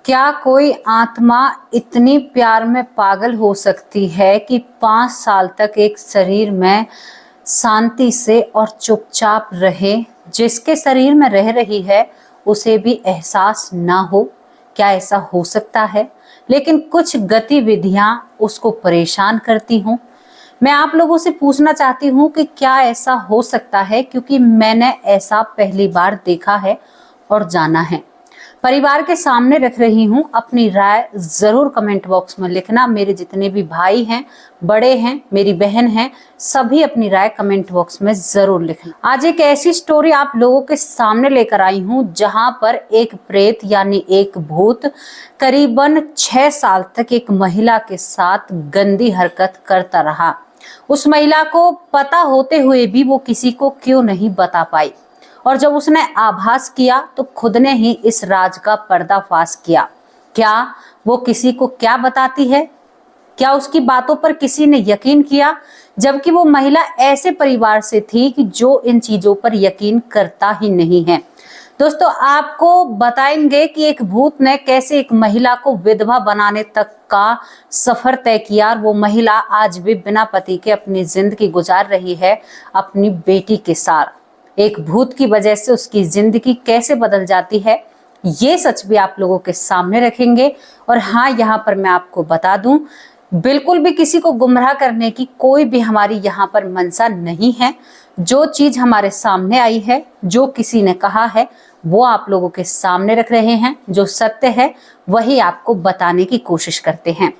क्या कोई आत्मा इतनी प्यार में पागल हो सकती है कि 5 साल तक एक शरीर में शांति से और चुपचाप रहे? जिसके शरीर में रह रही है उसे भी एहसास ना हो? क्या ऐसा हो सकता है? लेकिन कुछ गतिविधियां उसको परेशान करती हूँ। मैं आप लोगों से पूछना चाहती हूँ कि क्या ऐसा हो सकता है, क्योंकि मैंने ऐसा पहली बार देखा है और जाना है। परिवार के सामने रख रही हूँ, अपनी राय जरूर कमेंट बॉक्स में लिखना। मेरे जितने भी भाई हैं, बड़े हैं, मेरी बहन है, सभी अपनी राय कमेंट बॉक्स में जरूर लिखना। आज एक ऐसी स्टोरी आप लोगों के सामने लेकर आई हूँ जहां पर एक प्रेत यानी एक भूत करीबन 6 साल तक एक महिला के साथ गंदी हरकत करता रहा। उस महिला को पता होते हुए भी वो किसी को क्यों नहीं बता पाई, और जब उसने आभास किया तो खुद ने ही इस राज का पर्दाफाश किया। क्या वो किसी को क्या बताती है? क्या उसकी बातों पर किसी ने यकीन किया, जबकि वो महिला ऐसे परिवार से थी कि जो इन चीजों पर यकीन करता ही नहीं है। दोस्तों, आपको बताएंगे कि एक भूत ने कैसे एक महिला को विधवा बनाने तक का सफर तय किया, और वो महिला आज भी बिना पति के अपनी जिंदगी गुजार रही है अपनी बेटी के साथ। एक भूत की वजह से उसकी जिंदगी कैसे बदल जाती है, ये सच भी आप लोगों के सामने रखेंगे। और हाँ, यहाँ पर मैं आपको बता दूं, बिल्कुल भी किसी को गुमराह करने की कोई भी हमारी यहाँ पर मंशा नहीं है। जो चीज हमारे सामने आई है, जो किसी ने कहा है, वो आप लोगों के सामने रख रहे हैं। जो सत्य है वही आपको बताने की कोशिश करते हैं।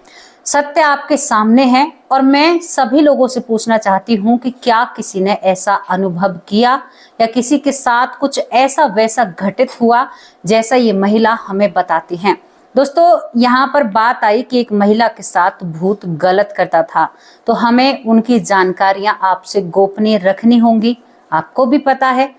सत्य आपके सामने है, और मैं सभी लोगों से पूछना चाहती हूँ कि क्या किसी ने ऐसा अनुभव किया या किसी के साथ कुछ ऐसा वैसा घटित हुआ जैसा ये महिला हमें बताती हैं। दोस्तों, यहाँ पर बात आई कि एक महिला के साथ भूत गलत करता था, तो हमें उनकी जानकारियां आपसे गोपनीय रखनी होंगी। आपको भी पता है,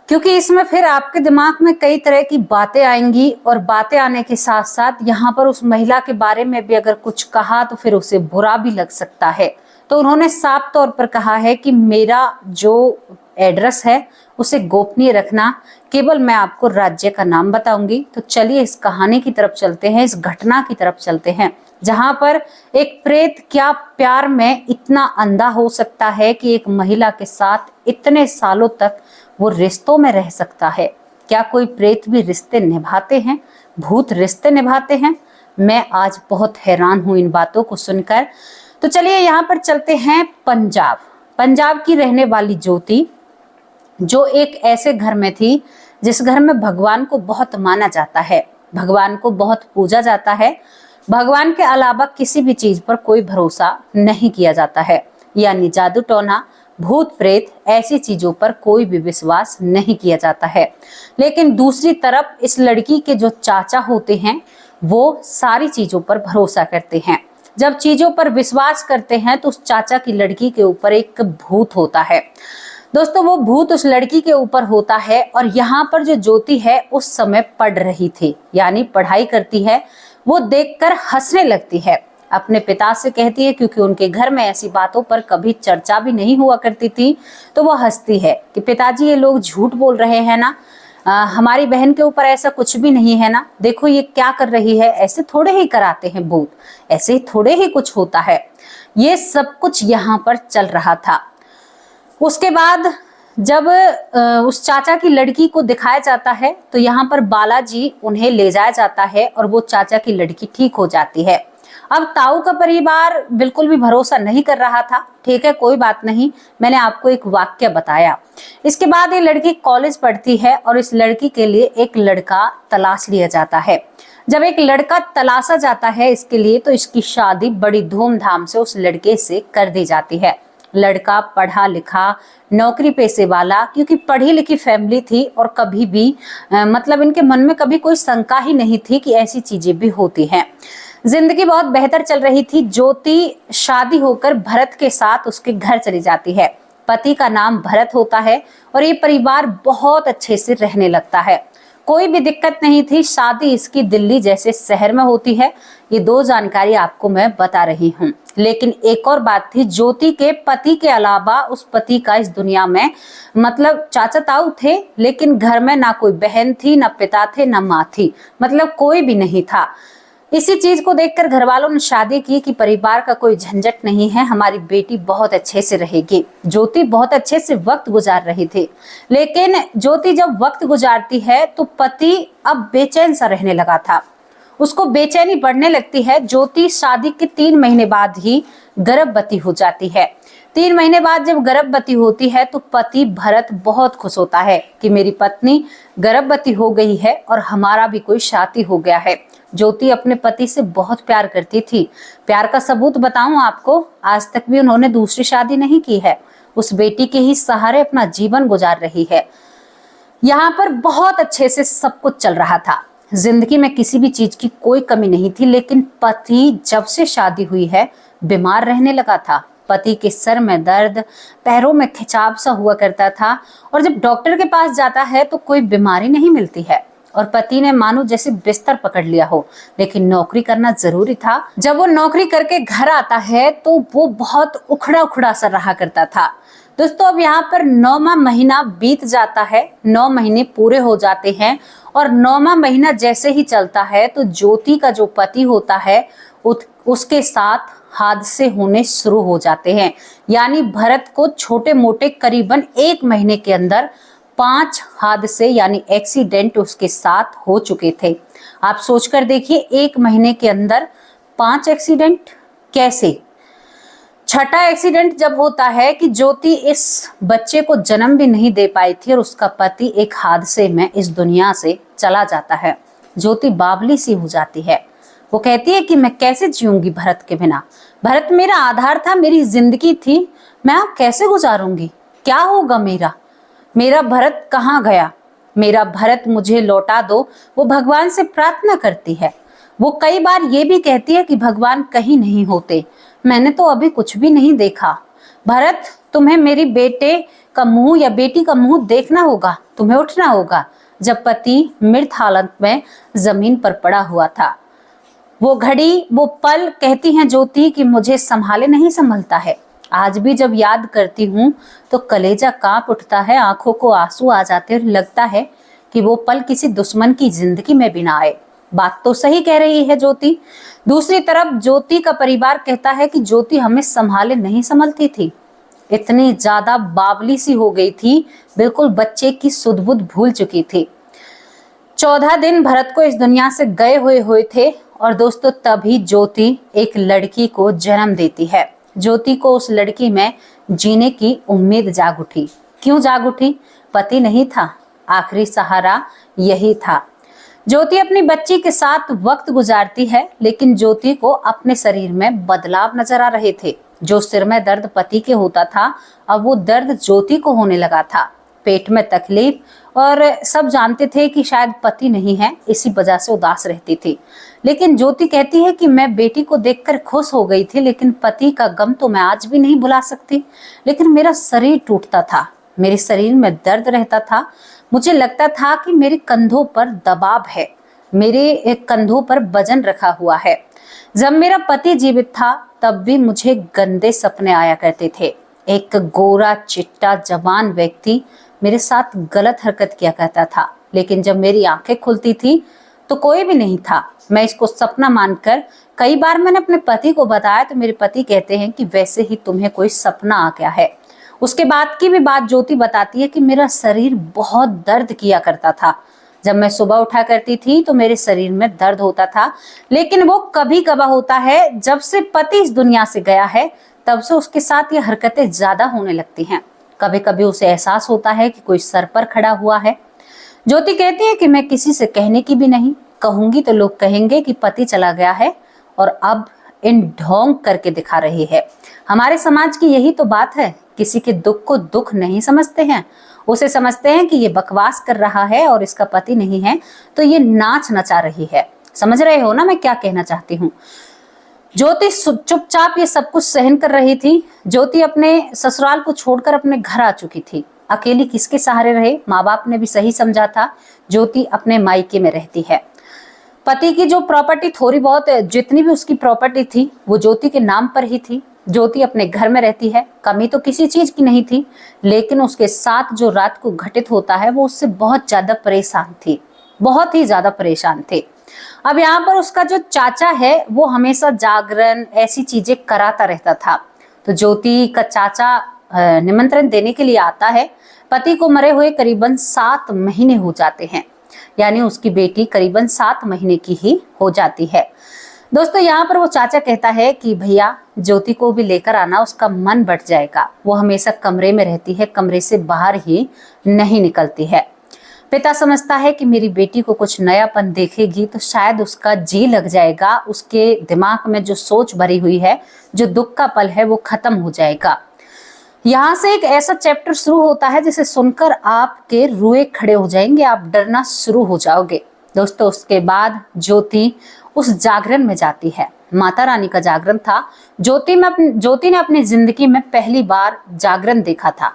क्योंकि इसमें फिर आपके दिमाग में कई तरह की बातें आएंगी, और बातें आने के साथ साथ यहाँ पर उस महिला के बारे में भी अगर कुछ कहा तो फिर उसे बुरा भी लग सकता है। तो उन्होंने साफ तौर पर कहा है कि मेरा जो एड्रेस है उसे गोपनीय रखना, केवल मैं आपको राज्य का नाम बताऊंगी। तो चलिए इस कहानी की तरफ चलते हैं, इस घटना की तरफ चलते हैं, जहां पर एक प्रेत क्या प्यार में इतना अंधा हो सकता है कि एक महिला के साथ इतने सालों तक वो रिश्तों में रह सकता है। क्या कोई प्रेत भी रिश्ते निभाते हैं? भूत रिश्ते निभाते हैं? मैं आज बहुत हैरान हूं इन बातों को सुनकर। तो चलिए यहाँ पर चलते हैं पंजाब की रहने वाली ज्योति, जो एक ऐसे घर में थी जिस घर में भगवान को बहुत माना जाता है, भगवान को बहुत पूजा जाता है। भगवान के अलावा किसी भी चीज पर कोई भरोसा नहीं किया जाता है, यानी जादू टोना, भूत प्रेत, ऐसी चीजों पर कोई भी विश्वास नहीं किया जाता है। लेकिन दूसरी तरफ इस लड़की के जो चाचा होते हैं वो सारी चीजों पर भरोसा करते हैं। जब चीजों पर विश्वास करते हैं तो उस चाचा की लड़की के ऊपर एक भूत होता है। दोस्तों, वो भूत उस लड़की के ऊपर होता है, और यहाँ पर जो ज्योति है उस समय पढ़ रही थी, यानी पढ़ाई करती है। वो देखकर हंसने लगती है, अपने पिता से कहती है, क्योंकि उनके घर में ऐसी बातों पर कभी चर्चा भी नहीं हुआ करती थी। तो वो हंसती है कि पिताजी, ये लोग झूठ बोल रहे हैं ना, हमारी बहन के ऊपर ऐसा कुछ भी नहीं है ना, देखो ये क्या कर रही है, ऐसे थोड़े ही कराते हैं भूत, ऐसे थोड़े ही कुछ होता है। ये सब कुछ यहाँ पर चल रहा था। उसके बाद जब उस चाचा की लड़की को दिखाया जाता है तो यहाँ पर बालाजी उन्हें ले जाया जाता है, और वो चाचा की लड़की ठीक हो जाती है। अब ताऊ का परिवार बिल्कुल भी भरोसा नहीं कर रहा था। ठीक है, कोई बात नहीं, मैंने आपको एक वाक्य बताया। इसके बाद ये लड़की कॉलेज पढ़ती है, और इस लड़की के लिए एक लड़का तलाश लिया जाता है। जब एक लड़का तलाशा जाता है इसके लिए, तो इसकी शादी बड़ी धूमधाम से उस लड़के से कर दी जाती है। लड़का पढ़ा लिखा, नौकरी पेशे वाला, क्योंकि पढ़ी लिखी फैमिली थी, और कभी भी मतलब इनके मन में कभी कोई शंका ही नहीं थी कि ऐसी चीजें भी होती हैं। जिंदगी बहुत बेहतर चल रही थी। ज्योति शादी होकर भरत के साथ उसके घर चली जाती है। पति का नाम भरत होता है, और ये परिवार बहुत अच्छे से रहने लगता है। कोई भी दिक्कत नहीं थी। शादी इसकी दिल्ली जैसे शहर में होती है। ये दो जानकारी आपको मैं बता रही हूँ। लेकिन एक और बात थी, ज्योति के पति के अलावा उस पति का इस दुनिया में मतलब चाचा ताऊ थे, लेकिन घर में ना कोई बहन थी, ना पिता थे, ना माँ थी, मतलब कोई भी नहीं था। इसी चीज को देखकर घर वालों ने शादी की कि परिवार का कोई झंझट नहीं है, हमारी बेटी बहुत अच्छे से रहेगी। ज्योति बहुत अच्छे से वक्त गुजार रही थी, लेकिन ज्योति जब वक्त गुजारती है तो पति अब बेचैन सा रहने लगा था। उसको बेचैनी बढ़ने लगती है। ज्योति शादी के 3 महीने बाद ही गर्भवती हो जाती है। 3 महीने बाद जब गर्भवती होती है तो पति भरत बहुत खुश होता है कि मेरी पत्नी गर्भवती हो गई है और हमारा भी कोई शादी हो गया है। ज्योति अपने पति से बहुत प्यार करती थी। प्यार का सबूत बताऊं आपको, आज तक भी उन्होंने दूसरी शादी नहीं की है। उस बेटी के ही सहारे अपना जीवन गुजार रही है। यहाँ पर बहुत अच्छे से सब कुछ चल रहा था, जिंदगी में किसी भी चीज की कोई कमी नहीं थी। लेकिन पति जब से शादी हुई है बीमार रहने लगा था। पति के सर में दर्द, पैरों में खिंचाव सा हुआ करता था, और जब डॉक्टर के पास जाता है तो कोई बीमारी नहीं मिलती है। और पति ने मानो जैसे बिस्तर पकड़ लिया हो, लेकिन नौकरी करना जरूरी था। जब वो नौकरी करके घर आता है तो वो बहुत उखड़ा उखड़ा सा रहा करता था। दोस्तों, अब यहाँ पर 9वां महीना बीत जाता है, 9 महीने पूरे हो जाते हैं, और 9वां महीना जैसे ही चलता है तो ज्योति का जो पति होता है उसके साथ हादसे होने शुरू हो जाते हैं। यानी भरत को छोटे मोटे करीबन 1 महीने के अंदर 5 हादसे यानी एक्सीडेंट उसके साथ हो चुके थे। आप सोचकर देखिए, 1 महीने के अंदर 5 एक्सीडेंट कैसे। छठा एक्सीडेंट जब होता है कि ज्योति इस बच्चे को जन्म भी नहीं दे पाई थी और उसका पति एक हादसे में इस दुनिया से चला जाता है। ज्योति बावली सी हो जाती है। वो कहती है कि मैं कैसे जीऊंगी भरत के बिना। भरत मेरा आधार था, मेरी जिंदगी थी, मैं अब कैसे गुजारूंगी, क्या होगा मेरा। मेरा भरत कहाँ गया, मेरा भरत मुझे लौटा दो। वो भगवान से प्रार्थना करती है। वो कई बार ये भी कहती है कि भगवान कहीं नहीं होते, मैंने तो अभी कुछ भी नहीं देखा। भरत, तुम्हें मेरी बेटे का मुंह या बेटी का मुंह देखना होगा, तुम्हें उठना होगा। जब पति मृत हालत में जमीन पर पड़ा हुआ था, वो घड़ी, वो पल, कहती हैं ज्योति कि मुझे संभाले नहीं संभलता है। आज भी जब याद करती हूँ तो कलेजा कांप उठता है, आंखों को आंसू आ जाते हैं। लगता है कि वो पल किसी दुश्मन की जिंदगी में भी ना आए। बात तो सही कह रही है ज्योति। दूसरी तरफ ज्योति का परिवार कहता है कि ज्योति हमें संभाले नहीं संभलती थी, इतनी ज्यादा बावली सी हो गई थी, बिल्कुल बच्चे की सुध बुध भूल चुकी थी। 14 दिन भरत को इस दुनिया से गए हुए थे, और दोस्तों तभी ज्योति एक लड़की को जन्म देती है। ज्योति को उस लड़की में जीने की उम्मीद जाग उठी। क्यों जाग उठी? पति नहीं था, आखिरी सहारा यही था। ज्योति अपनी बच्ची के साथ वक्त गुजारती है, लेकिन ज्योति को अपने शरीर में बदलाव नजर आ रहे थे। जो सिर में दर्द पति के होता था, अब वो दर्द ज्योति को होने लगा था। पेट में तकलीफ, और सब जानते थे कि शायद पति नहीं है, इसी वजह से उदास रहती थी। लेकिन ज्योति कहती है कि मैं बेटी को देखकर खुश हो गई थी, लेकिन पति का गम तो मैं आज भी नहीं भुला सकती। लेकिन मेरा शरीर टूटता था, मेरे शरीर में दर्द रहता था। मुझे लगता था कि मेरे कंधों पर दबाव है, मेरे कंधों पर वजन रखा हुआ है। जब मेरा पति जीवित था तब भी मुझे गंदे सपने आया करते थे। एक गोरा चिट्टा जवान व्यक्ति मेरे साथ गलत हरकत किया करता था, लेकिन जब मेरी आंखें खुलती थी तो कोई भी नहीं था। मैं इसको सपना मानकर कई बार मैंने अपने पति को बताया तो मेरे पति कहते हैं कि वैसे ही तुम्हें कोई सपना आ गया है। उसके बाद की भी बात ज्योति बताती है कि मेरा शरीर बहुत दर्द किया करता था। जब मैं सुबह उठा करती थी तो मेरे शरीर में दर्द होता था, लेकिन वो कभी कभार होता है। जब से पति इस दुनिया से गया है तब से उसके साथ ये हरकतें ज्यादा होने लगती हैं। कभी कभी उसे एहसास होता है कि कोई सर पर खड़ा हुआ है। ज्योति कहती है कि मैं किसी से कहने की भी नहीं, कहूंगी तो लोग कहेंगे कि पति चला गया है और अब इन ढोंग करके दिखा रही है। हमारे समाज की यही तो बात है, किसी के दुख को दुख नहीं समझते हैं, उसे समझते हैं कि ये बकवास कर रहा है और इसका पति नहीं है तो ये नाच नचा रही है। समझ रहे हो ना मैं क्या कहना चाहती हूँ। ज्योति चुपचाप ये सब कुछ सहन कर रही थी। ज्योति अपने ससुराल को छोड़कर अपने घर आ चुकी थी। अकेली किसके सहारे रहे? माँ बाप ने भी सही समझा था। ज्योति अपने मायके में रहती है। पति की जो प्रॉपर्टी थोड़ी बहुत, जितनी भी उसकी प्रॉपर्टी थी वो ज्योति के नाम पर ही थी। ज्योति अपने घर में रहती है, कमी तो किसी चीज की नहीं थी, लेकिन उसके साथ जो रात को घटित होता है वो उससे बहुत ज्यादा परेशान थी, बहुत ही ज्यादा परेशान थे। अब यहाँ पर उसका जो चाचा है वो हमेशा जागरण ऐसी चीजें कराता रहता था। तो ज्योति का चाचा निमंत्रण देने के लिए आता है। पति को मरे हुए करीबन 7 महीने हो जाते हैं, यानी उसकी बेटी करीबन 7 महीने की ही हो जाती है। दोस्तों यहाँ पर वो चाचा कहता है कि भैया ज्योति को भी लेकर आना, उसका मन बढ़ जाएगा, वो हमेशा कमरे में रहती है, कमरे से बाहर ही नहीं निकलती है। पिता समझता है कि मेरी बेटी को कुछ नयापन देखेगी तो शायद उसका जी लग जाएगा, उसके दिमाग में जो सोच भरी हुई है, जो दुख का पल है वो खत्म हो जाएगा। यहाँ से एक ऐसा चैप्टर शुरू होता है जिसे सुनकर आपके रुए खड़े हो जाएंगे, आप डरना शुरू हो जाओगे। दोस्तों उसके बाद ज्योति उस जागरण में जाती है, माता रानी का जागरण था। ज्योति ने अपनी जिंदगी में पहली बार जागरण देखा था,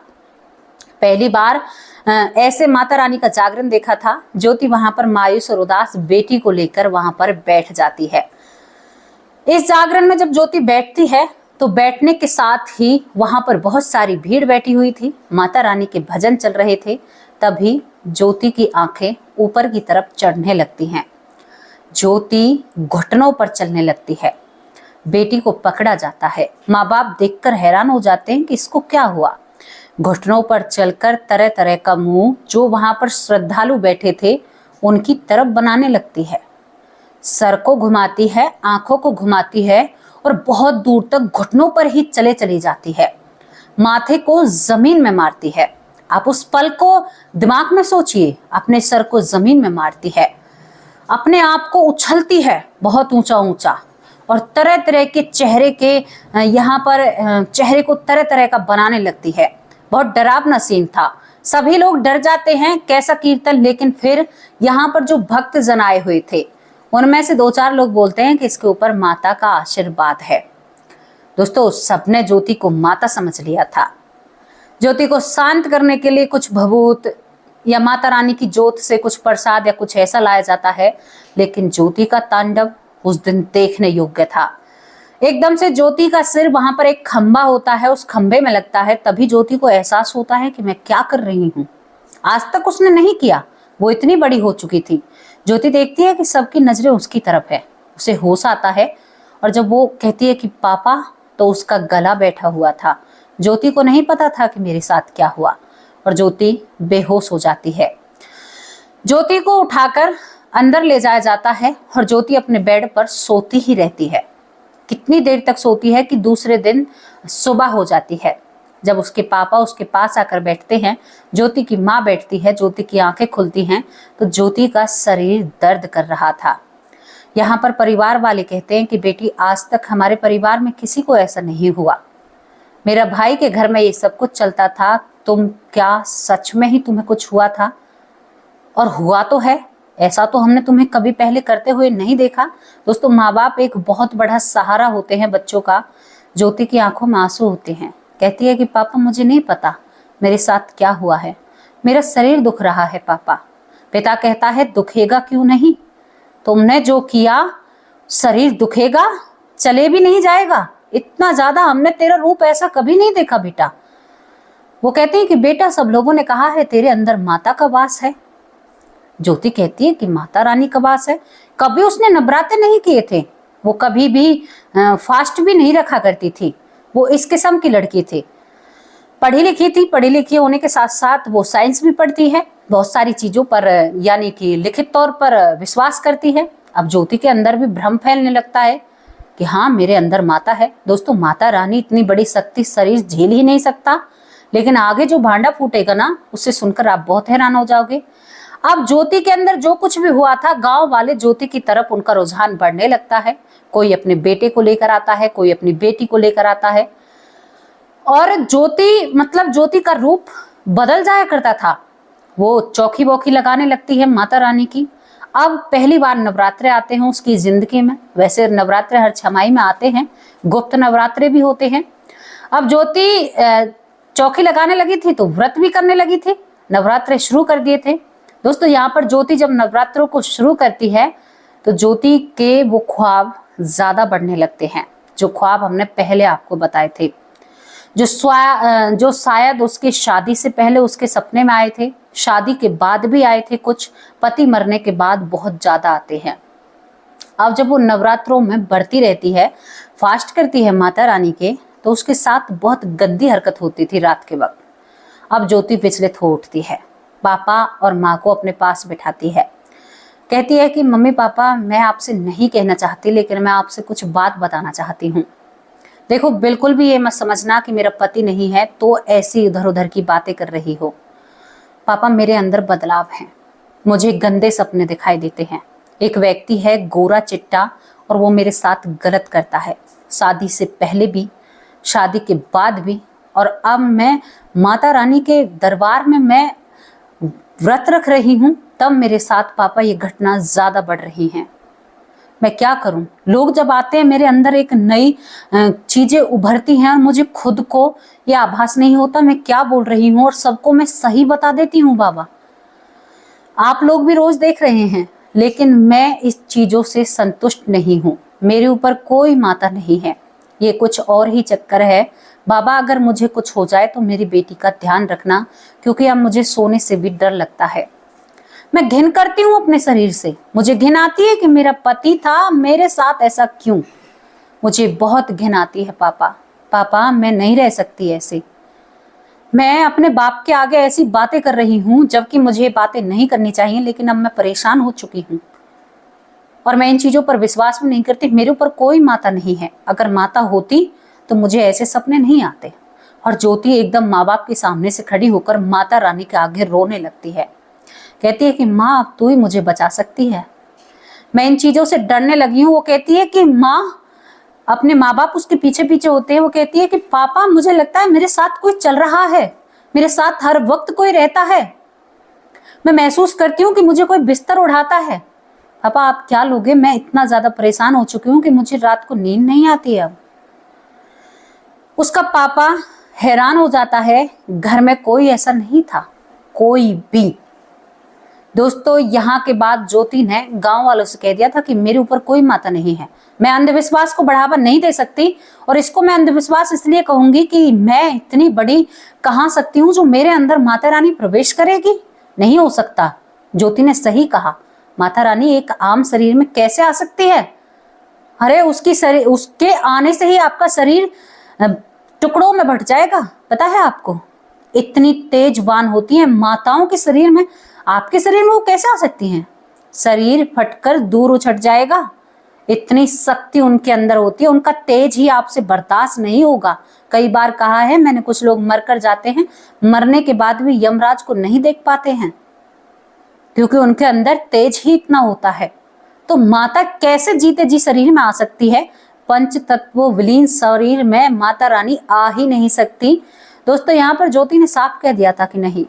पहली बार ऐसे माता रानी का जागरण देखा था। ज्योति वहां पर मायूस और उदास बेटी को लेकर वहां पर बैठ जाती है। इस जागरण में जब ज्योति बैठती है तो बैठने के साथ ही वहां पर बहुत सारी भीड़ बैठी हुई थी, माता रानी के भजन चल रहे थे। तभी ज्योति की आंखें ऊपर की तरफ चढ़ने लगती हैं, ज्योति घुटनों पर चलने लगती है, बेटी को पकड़ा जाता है। माँ बाप देखकर हैरान हो जाते हैं कि इसको क्या हुआ। घुटनों पर चलकर तरह तरह का मुंह जो वहां पर श्रद्धालु बैठे थे उनकी तरफ बनाने लगती है, सर को घुमाती है, आंखों को घुमाती है और बहुत दूर तक घुटनों पर ही चली जाती है, माथे को जमीन में मारती है। आप उस पल को दिमाग में सोचिए, अपने सर को जमीन में मारती है, अपने आप को उछलती है बहुत ऊंचा ऊंचा, और तरह तरह के चेहरे के यहाँ पर चेहरे को तरह तरह का बनाने लगती है। बहुत डरावना सीन था, सभी लोग डर जाते हैं, कैसा कीर्तन। लेकिन फिर यहाँ पर जो भक्त जन आए हुए थे उनमें से 2-4 लोग बोलते हैं कि इसके ऊपर माता का आशीर्वाद है। दोस्तों सबने ज्योति को माता समझ लिया था। ज्योति को शांत करने के लिए कुछ भभूत या माता रानी की जोत से कुछ प्रसाद या कुछ ऐसा लाया जाता है, लेकिन ज्योति का तांडव उस दिन देखने योग्य था। एकदम से ज्योति का सिर वहां पर एक खंबा होता है, उस खंबे में लगता है। तभी ज्योति को एहसास होता है कि मैं क्या कर रही हूँ, आज तक उसने नहीं किया, वो इतनी बड़ी हो चुकी थी। ज्योति देखती है कि सबकी नजरें उसकी तरफ है, उसे होश आता है, और जब वो कहती है कि पापा, तो उसका गला बैठा हुआ था। ज्योति को नहीं पता था कि मेरे साथ क्या हुआ, और ज्योति बेहोश हो जाती है। ज्योति को उठाकर अंदर ले जाया जाता है और ज्योति अपने बेड पर सोती ही रहती है। कितनी देर तक सोती है कि दूसरे दिन सुबह हो जाती है। जब उसके पापा उसके पास आकर बैठते हैं, ज्योति की माँ बैठती है, ज्योति की आंखें खुलती हैं तो ज्योति का शरीर दर्द कर रहा था। यहाँ पर परिवार वाले कहते हैं कि बेटी, आज तक हमारे परिवार में किसी को ऐसा नहीं हुआ, मेरा भाई के घर में ये सब कुछ चलता था, तुम क्या सच में ही तुम्हें कुछ हुआ था? और हुआ तो है, ऐसा तो हमने तुम्हें कभी पहले करते हुए नहीं देखा। दोस्तों माँ बाप एक बहुत बड़ा सहारा होते हैं बच्चों का। ज्योति की आंखों में आंसू होते हैं, कहती है कि पापा मुझे नहीं पता मेरे साथ क्या हुआ है, मेरा शरीर दुख रहा है पापा। पिता कहता है दुखेगा क्यों नहीं, तुमने जो किया शरीर दुखेगा, चले भी नहीं जाएगा, इतना ज्यादा हमने तेरा रूप ऐसा कभी नहीं देखा बेटा। वो कहते हैं कि बेटा सब लोगों ने कहा है तेरे अंदर माता का वास है। ज्योति कहती है कि माता रानी का वास है, कभी उसने नवरात्र नहीं किए थे, वो कभी भी फास्ट भी नहीं रखा करती थी, वो इस किस्म की लड़की थी, पढ़ी लिखी थी। पढ़ी लिखी होने के साथ साथ वो साइंस भी पढ़ती है, बहुत सारी चीजों पर यानी कि लिखित तौर पर विश्वास करती है। अब ज्योति के अंदर भी भ्रम फैलने लगता है कि हाँ मेरे अंदर माता है। दोस्तों माता रानी इतनी बड़ी शक्ति शरीर झेल ही नहीं सकता, लेकिन आगे जो भांडा फूटेगा ना उससे सुनकर आप बहुत हैरान हो जाओगे। अब ज्योति के अंदर जो कुछ भी हुआ था, गांव वाले ज्योति की तरफ उनका रुझान बढ़ने लगता है। कोई अपने बेटे को लेकर आता है, कोई अपनी बेटी को लेकर आता है, और ज्योति का रूप बदल जाया करता था। वो चौकी बौखी लगाने लगती है माता रानी की। अब पहली बार नवरात्रे आते हैं उसकी जिंदगी में। वैसे नवरात्रे हर छमाही में आते हैं, गुप्त नवरात्रे भी होते हैं। अब ज्योति चौकी लगाने लगी थी तो व्रत भी करने लगी थी, नवरात्रे शुरू कर दिए थे। दोस्तों यहाँ पर ज्योति जब नवरात्रों को शुरू करती है तो ज्योति के वो ख्वाब ज्यादा बढ़ने लगते हैं, जो ख्वाब हमने पहले आपको बताए थे, जो शायद उसकी शादी से पहले उसके सपने में आए थे, शादी के बाद भी आए थे, कुछ पति मरने के बाद बहुत ज्यादा आते हैं। अब जब वो नवरात्रों में बढ़ती रहती है, फास्ट करती है माता रानी के, तो उसके साथ बहुत गंदी हरकत होती थी रात के वक्त। अब ज्योति विचलित हो उठती है, पापा और माँ को अपने पास बिठाती है, कहती है कि मम्मी पापा, मैं आपसे नहीं कहना चाहती, लेकिन मैं आपसे कुछ बात बताना चाहती हूँ। देखो, बिल्कुल भी ये मत समझना कि मेरा पति नहीं है तो ऐसी इधर उधर की बातें कर रही हो। पापा, मेरे अंदर बदलाव है, मुझे गंदे सपने दिखाई देते हैं। एक व्यक्ति है गोरा चिट्टा और वो मेरे साथ गलत करता है, शादी से पहले भी, शादी के बाद भी, और अब मैं माता रानी के दरबार में मैं व्रत रख रही हूँ, तब मेरे साथ पापा ये घटना ज्यादा बढ़ रही हैं। मैं क्या करूं? लोग जब आते हैं, मेरे अंदर एक नई चीजें उभरती हैं और मुझे खुद को ये आभास नहीं होता मैं क्या बोल रही हूँ, और सबको मैं सही बता देती हूँ। बाबा, आप लोग भी रोज देख रहे हैं, लेकिन मैं इस चीजों से संतुष्ट नहीं हूँ। मेरे ऊपर कोई माता नहीं है, ये कुछ और ही चक्कर है। बाबा, अगर मुझे कुछ हो जाए तो मेरी बेटी का ध्यान रखना, क्योंकि अब मुझे सोने से भी डर लगता है। मैं घिन करती हूँ अपने शरीर से, मुझे घिन आती है कि मेरा पति था, मेरे साथ ऐसा क्यों? मुझे बहुत घिन आती है पापा। पापा, मैं नहीं रह सकती ऐसे। मैं अपने बाप के आगे ऐसी बातें कर रही हूँ जबकि मुझे ये बातें नहीं करनी चाहिए, लेकिन अब मैं परेशान हो चुकी हूँ और मैं इन चीजों पर विश्वास भी नहीं करती। मेरे ऊपर कोई माता नहीं है, अगर माता होती तो मुझे ऐसे सपने नहीं आते। और ज्योति एकदम माँ बाप के सामने से खड़ी होकर माता रानी के आगे रोने लगती है, कहती है कि माँ, अब तू ही मुझे बचा सकती है, मैं इन चीजों से डरने लगी हूँ। वो कहती है कि माँ, अपने माँ बाप उसके पीछे पीछे होते हैं। वो कहती है कि पापा, मुझे लगता है मेरे साथ कोई चल रहा है, मेरे साथ हर वक्त कोई रहता है, मैं महसूस करती हूँ कि मुझे कोई बिस्तर उठाता है। पापा, आप क्या लोगे? मैं इतना ज्यादा परेशान हो चुकी हूँ कि मुझे रात को नींद नहीं आती है। अब उसका पापा हैरान हो जाता है, घर में कोई ऐसा नहीं था, कोई भी। दोस्तों, यहाँ के बाद ज्योति ने गांव वालों से कह दिया था कि मेरे ऊपर कोई माता नहीं है, मैं अंधविश्वास को बढ़ावा नहीं दे सकती, और इसको मैं अंधविश्वास इसलिए कहूंगी कि मैं इतनी बड़ी कहाँ सकती हूँ जो मेरे अंदर माता रानी प्रवेश करेगी? नहीं हो सकता। ज्योति ने सही कहा, माता रानी एक आम शरीर में कैसे आ सकती है? अरे उसके आने से ही आपका शरीर टुकड़ों में बट जाएगा, पता है आपको? इतनी तेज बाण होती है माताओं के शरीर में, आपके शरीर में वो कैसे आ सकती हैं? शरीर फटकर दूर उछट जाएगा, इतनी शक्ति उनके अंदर होती है, उनका तेज ही आपसे बर्दाश्त नहीं होगा। कई बार कहा है मैंने, कुछ लोग मर कर जाते हैं, मरने के बाद भी यमराज को नहीं देख पाते हैं, क्योंकि उनके अंदर तेज ही इतना होता है। तो माता कैसे जीते जी शरीर में आ सकती है? पंच तत्व विलीन शरीर में माता रानी आ ही नहीं सकती। दोस्तों, यहाँ पर ज्योति ने साफ कह दिया था कि नहीं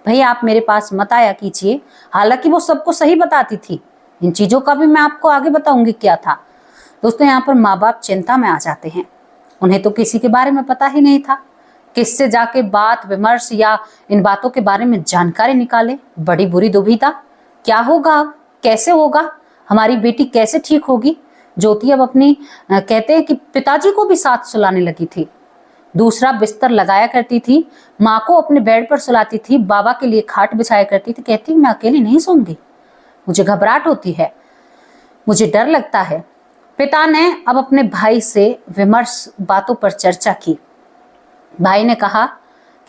भाई, आप मेरे पास मत आया कीजिए। हालांकि वो सबको सही बताती थी, इन चीजों का भी मैं आपको आगे बताऊंगी क्या था। दोस्तों, यहाँ पर माँ बाप चिंता में आ जाते हैं, उन्हें तो किसी के बारे में पता ही नहीं था, किससे जाके बात विमर्श या इन बातों के बारे में जानकारी निकाले। बड़ी बुरी दुविधा, क्या होगा अब, कैसे होगा, हमारी बेटी कैसे ठीक होगी? ज्योति अब अपनी कहते हैं कि पिताजी को भी साथ सुलाने लगी थी, दूसरा बिस्तर लगाया करती थी, माँ को अपने बेड पर सुलाती थी, बाबा के लिए खाट बिछाया करती थी। कहती मैं अकेली नहीं सोऊंगी, मुझे घबराहट होती है, मुझे डर लगता है। पिता ने अब अपने भाई से विमर्श बातों पर चर्चा की। भाई ने कहा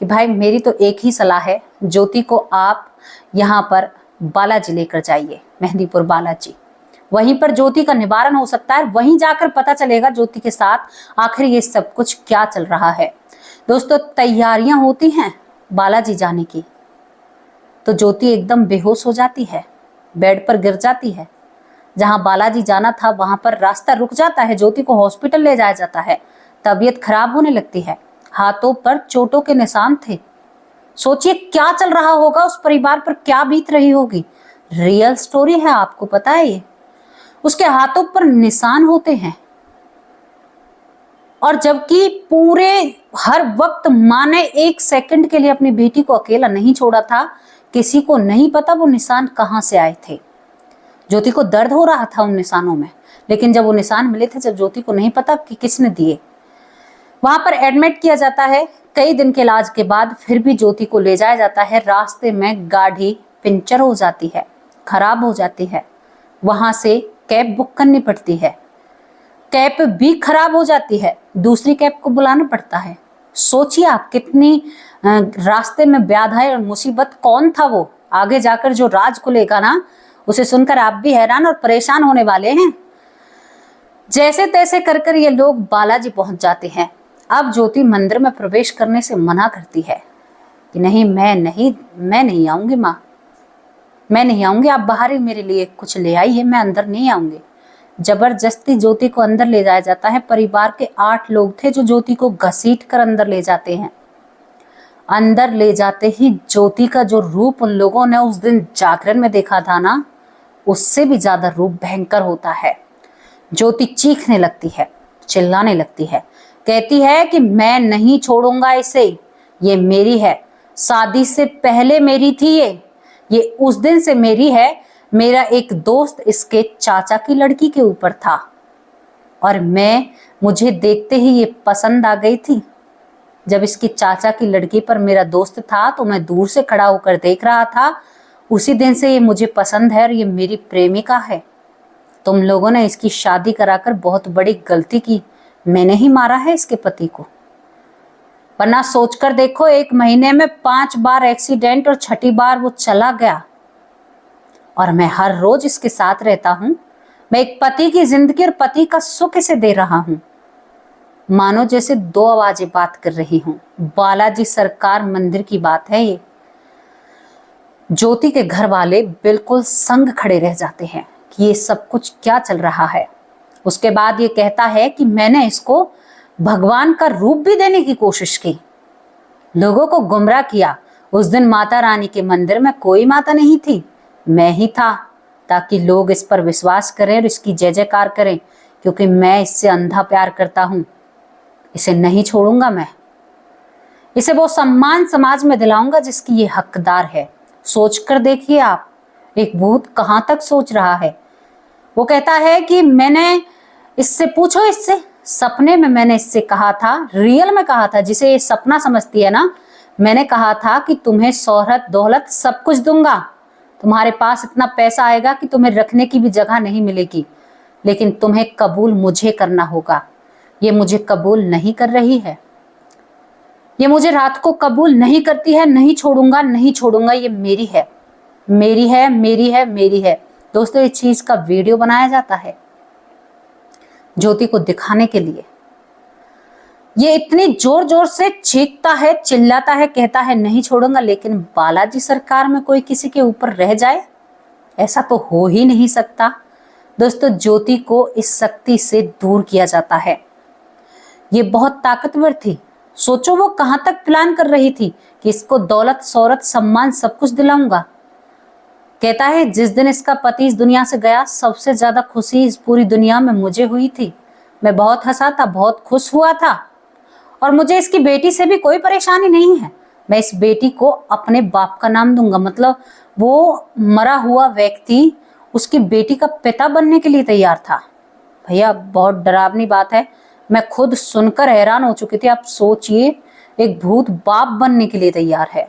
कि भाई, मेरी तो एक ही सलाह है, ज्योति को आप यहाँ पर बालाजी लेकर जाइए, मेहंदीपुर बालाजी, वहीं पर ज्योति का निवारण हो सकता है, वहीं जाकर पता चलेगा ज्योति के साथ आखिर ये सब कुछ क्या चल रहा है। दोस्तों, तैयारियां होती हैं बालाजी जाने की, तो ज्योति एकदम बेहोश हो जाती है, बेड पर गिर जाती है। जहां बालाजी जाना था वहां पर रास्ता रुक जाता है, ज्योति को हॉस्पिटल ले जाया जाता है, तबीयत खराब होने लगती है, हाथों पर चोटों के निशान थे। सोचिए क्या चल रहा होगा उस परिवार पर, क्या बीत रही होगी। रियल स्टोरी है, आपको पता है ये। उसके हाथों पर निशान होते हैं, और जबकि पूरे हर वक्त माँ ने एक सेकंड के लिए अपनी बेटी को अकेला नहीं छोड़ा था। किसी को नहीं पता वो निशान कहां से आए थे। ज्योति को दर्द हो रहा था उन निशानों में, लेकिन जब वो निशान मिले थे, जब ज्योति को नहीं पता कि किसने दिए, वहां पर एडमिट किया जाता है। कई दिन के इलाज के बाद फिर भी ज्योति को ले जाया जाता है। रास्ते में गाड़ी पंचर हो जाती है, खराब हो जाती है। वहां से कैब बुक करनी पड़ती है, कैब भी खराब हो जाती है, दूसरी कैब को बुलाना पड़ता है। सोचिए आप कितनी रास्ते में बाधाएं और मुसीबत। कौन था वो आगे जाकर जो राज को लेगा ना, उसे सुनकर आप भी हैरान और परेशान होने वाले हैं। जैसे तैसे कर ये लोग बालाजी पहुंच जाते हैं। अब ज्योति मंदिर में प्रवेश करने से मना करती है कि नहीं, मैं नहीं आऊंगी माँ, मैं नहीं आऊंगी, आप बाहर ही मेरे लिए कुछ ले आइए, मैं अंदर नहीं आऊंगी। जबरदस्ती ज्योति को अंदर ले जाया जाता है। परिवार के 8 लोग थे जो ज्योति को घसीट कर अंदर ले जाते हैं। अंदर ले जाते ही ज्योति का जो रूप उन लोगों ने उस दिन जागरण में देखा था ना, उससे भी ज्यादा रूप भयंकर होता है। ज्योति चीखने लगती है, चिल्लाने लगती है, कहती है कि मैं नहीं छोड़ूंगा इसे, ये मेरी है, शादी से पहले मेरी थी, ये उस दिन से मेरी है। मेरा एक दोस्त इसके चाचा की लड़की के ऊपर था और मुझे देखते ही ये पसंद आ गई थी। जब इसकी चाचा की लड़की पर मेरा दोस्त था तो मैं दूर से खड़ा होकर देख रहा था। उसी दिन से ये मुझे पसंद है और ये मेरी प्रेमिका है। तुम लोगों ने इसकी शादी कराकर बहुत बड़ी गलती की। मैंने ही मारा है इसके पति को। वरना सोचकर देखो, 1 महीने में 5 बार एक्सीडेंट और 6ठी बार वो चला गया और मैं हर रोज इसके साथ रहता हूं। मैं एक पति की जिंदगी और पति का सुख इसे दे रहा हूं। मानो जैसे 2 आवाजें बात कर रही हूं। बालाजी सरकार मंदिर की बात है ये। ज्योति के घर वाले बिल्कुल संग खड़े रह जाते हैं कि ये सब कुछ क्या चल रहा है। उसके बाद ये कहता है कि मैंने इसको भगवान का रूप भी देने की कोशिश की, लोगों को गुमराह किया। उस दिन माता रानी के मंदिर में कोई माता नहीं थी, मैं ही था, ताकि लोग इस पर विश्वास करें और इसकी जय जयकार करें, क्योंकि मैं इससे अंधा प्यार करता हूं। इसे नहीं छोड़ूंगा मैं, इसे वो सम्मान समाज में दिलाऊंगा जिसकी ये हकदार है। सोचकर देखिए आप, एक भूत कहां तक सोच रहा है। वो कहता है कि मैंने इससे पूछो, इससे सपने में मैंने इससे कहा था, रियल में कहा था, जिसे ये सपना समझती है ना, मैंने कहा था कि तुम्हें शोहरत दौलत सब कुछ दूंगा, तुम्हारे पास इतना पैसा आएगा कि तुम्हें रखने की भी जगह नहीं मिलेगी, लेकिन तुम्हें कबूल मुझे करना होगा। ये मुझे कबूल नहीं कर रही है, ये मुझे रात को कबूल नहीं करती है। नहीं छोड़ूंगा, नहीं छोड़ूंगा, ये मेरी है, मेरी है, मेरी है, मेरी है। दोस्तों, इस चीज का वीडियो बनाया जाता है ज्योति को दिखाने के लिए। ये इतनी जोर जोर से चीखता है, चिल्लाता है, कहता है नहीं छोड़ूंगा, लेकिन बालाजी सरकार में कोई किसी के ऊपर रह जाए, ऐसा तो हो ही नहीं सकता। दोस्तों, ज्योति को इस शक्ति से दूर किया जाता है। ये बहुत ताकतवर थी। सोचो वो कहां तक प्लान कर रही थी कि इसको दौलत शौहरत सम्मान सब कुछ दिलाऊंगा। कहता है जिस दिन इसका पति इस दुनिया से गया, सबसे ज्यादा खुशी इस पूरी दुनिया में मुझे हुई थी। मैं बहुत हंसा था, बहुत खुश हुआ था, और मुझे इसकी बेटी से भी कोई परेशानी नहीं है। मैं इस बेटी को अपने बाप का नाम दूंगा। मतलब वो मरा हुआ व्यक्ति उसकी बेटी का पिता बनने के लिए तैयार था। भैया, बहुत डरावनी बात है। मैं खुद सुनकर हैरान हो चुकी थी। आप सोचिए, एक भूत बाप बनने के लिए तैयार है।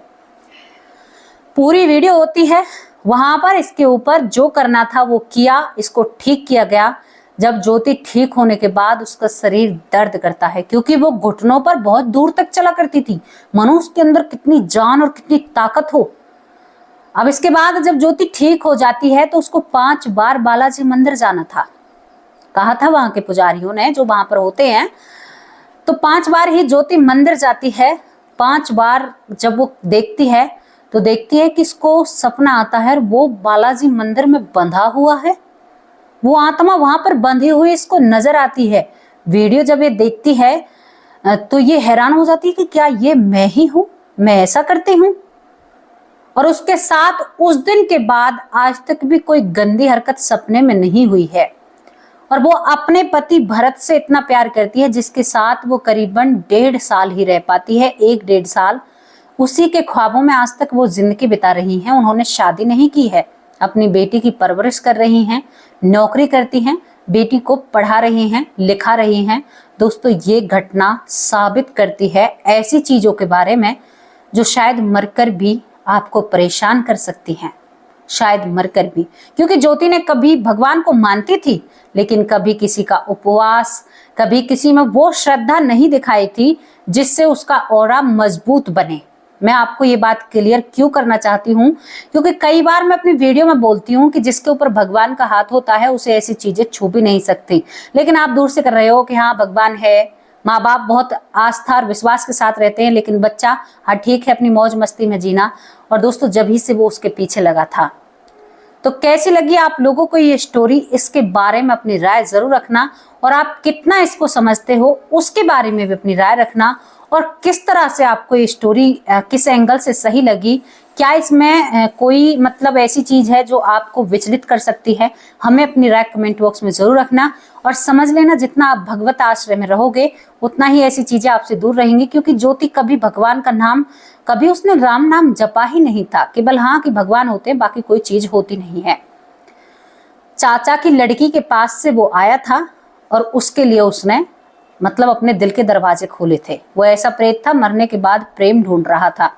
पूरी वीडियो होती है, वहां पर इसके ऊपर जो करना था वो किया, इसको ठीक किया गया। जब ज्योति ठीक होने के बाद उसका शरीर दर्द करता है, क्योंकि वो घुटनों पर बहुत दूर तक चला करती थी। मानो उसके अंदर कितनी जान और कितनी ताकत हो। अब इसके बाद जब ज्योति ठीक हो जाती है तो उसको 5 बार बालाजी मंदिर जाना था। कहा था वहां के पुजारियों ने, जो वहां पर होते हैं, तो 5 बार ही ज्योति मंदिर जाती है। 5 बार जब वो देखती है तो देखती है कि इसको सपना आता है, वो बालाजी मंदिर में बंधा हुआ है, वो आत्मा वहां पर बंधी हुई इसको नजर आती है। वीडियो जब ये देखती है तो ये हैरान हो जाती है कि क्या ये मैं ही हूं, मैं ऐसा करती हूं। और उसके साथ उस दिन के बाद आज तक भी कोई गंदी हरकत सपने में नहीं हुई है। और वो अपने पति भरत से इतना प्यार करती है, जिसके साथ वो करीबन 1.5 साल ही रह पाती है, 1-1.5 साल। उसी के ख्वाबों में आज तक वो जिंदगी बिता रही हैं। उन्होंने शादी नहीं की है, अपनी बेटी की परवरिश कर रही हैं, नौकरी करती हैं, बेटी को पढ़ा रही हैं, लिखा रही हैं। दोस्तों, ये घटना साबित करती है ऐसी चीजों के बारे में जो शायद मरकर भी आपको परेशान कर सकती हैं, शायद मरकर भी। क्योंकि ज्योति ने कभी भगवान को मानती थी, लेकिन कभी किसी का उपवास, कभी किसी में वो श्रद्धा नहीं दिखाई थी जिससे उसका ऑरा मजबूत बने। मैं आपको ये बात क्लियर क्यों करना चाहती हूँ, क्योंकि कई बार मैं अपनी वीडियो में बोलती हूँ कि जिसके ऊपर भगवान का हाथ होता है उसे ऐसी चीजें छू भी नहीं सकती, लेकिन आप दूर से कर रहे हो कि हाँ भगवान है, माँ बाप बहुत आस्था और विश्वास के साथ रहते हैं, लेकिन बच्चा हाँ ठीक है अपनी मौज मस्ती में जीना। और दोस्तों, जब ही से वो उसके पीछे लगा था। तो कैसी लगी आप लोगों को ये स्टोरी, इसके बारे में अपनी राय जरूर रखना, और आप कितना इसको समझते हो उसके बारे में भी अपनी राय रखना, और किस तरह से आपको ये स्टोरी किस एंगल से सही लगी। क्या इसमें कोई मतलब ऐसी चीज है जो आपको विचलित कर सकती है, हमें अपनी राय कमेंट बॉक्स में जरूर रखना। और समझ लेना, जितना आप भगवत आश्रय में रहोगे उतना ही ऐसी चीजें आपसे दूर रहेंगी। क्योंकि ज्योति कभी भगवान का नाम, कभी उसने राम नाम जपा ही नहीं था। केवल हाँ कि भगवान होते हैं, बाकी कोई चीज होती नहीं है। चाचा की लड़की के पास से वो आया था और उसके लिए उसने मतलब अपने दिल के दरवाजे खोले थे। वो ऐसा प्रेत था, मरने के बाद प्रेम ढूंढ रहा था।